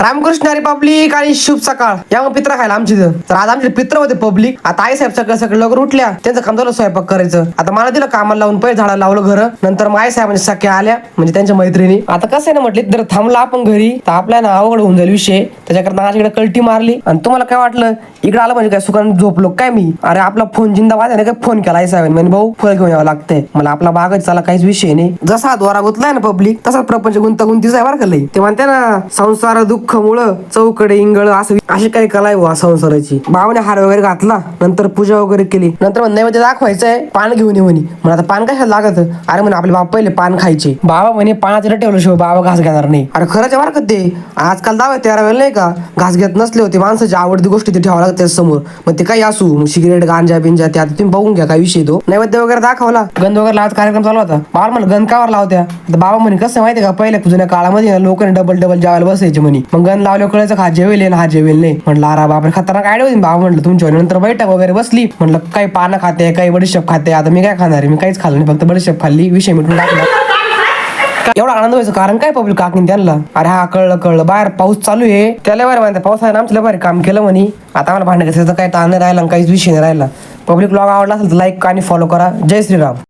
Ramakrishna Hari public आणि शुभ सकाळ. या मग पित्र खायला आमची तर आज आमचे पित्र होते पब्लिक. आता आई साहेब सगळं सगळं लवकर उठल्या, त्यांचं काम झालं स्वयंपाक करायचं. आता मला दिलं कामाला लावून, पहिले झाडाला लावलं घर. नंतर आई साहेबांच्या सख्या आल्या, म्हणजे त्यांच्या मैत्रिणी. आता कसं आहे ना, म्हटले जर थांबला आपण घरी तर आपल्याला अवघड होऊन जाईल विषय. त्याच्याकरता माझ्याकडे कल्टी मारली. आणि तुम्हाला काय वाटलं इकडे आलं म्हणजे काय सुखाने झोपलो काय मी? अरे आपला फोन जिंदाबाद आहे ना, काय फोन केला आई साहेबांनी, म्हणजे भाऊ फळ घेऊन यावं लागतंय मला. आपला बागच चाला काहीच विषय नाही. जसा द्वारा गुतलाय ना पब्लिक, तसाच प्रपंच गुंतागुंतीचा आहे बरं का लई. ते म्हणते ना संसार दुःख मुळे चौकडे इंगळ, असं अशी काही कला आहे बुवा संसाराची. बाबाने हार वगैरे घातला, नंतर पूजा वगैरे केली. नंतर नैवेद्य दाखवायचंय, पान घेऊन ये म्हणे. म्हणून आता पान कशाला लागत? अरे म्हणे आपले बाबा पहिले पान खायचे. बाबा म्हणे पानाचं ठेवलं शिवाय बाबा घास घेणार नाही. अरे खरंच बरं का ते. आजकाल 10-13 वेळेला नाही का घास घेत नसले होते, माणसाची आवडती गोष्टी ते ठेवावं लागते समोर. मग ते काही असू सिगरेट गांजा बिंजा, ते आता तुम्ही बघून घ्या काय विषय. तो नैवेद्य वगैरे दाखवला, गंध वगैरे लावायचा कार्यक्रम चालू होता. बाबा म्हणलं गंध कावर लावत्या? तर बाबा म्हणे कसं माहितीये का, पहिल्या जुन्या काळामध्ये लोकांनी डबल जेवायला बसायचे म्हणे. मग गंध लावल्या कळायचं हा जेवेल ना हा जेवेल नाही. म्हटलं अरे बापरे खतरनाक आयडिया होती. बाबा म्हटलं तुमच्या. नंतर बैठक वगैरे बसली. म्हटलं काही पानं खाते, काही बडीशेप खाते. आता मी काय खाणार आहे? मी काहीच खाल्लं नाही, फक्त बडीशेप खाल्ली, विषय मिटून टाकला. एवढा आनंद व्हायचं कारण काय पब्लिक काकीन त्यांना? अरे हा कळलं बाहेर पाऊस चालू आहे, त्याला बरं माहिती पावसाने आमच्या बरं काम केलं म्हणे. आता आम्हाला भांडण घ्यायचं काही ताण नाही राहिला, काहीच विषय नाही राहिला. पब्लिक ब्लॉग आवडला असेल तर लाईक आणि फॉलो करा. जय श्रीराम.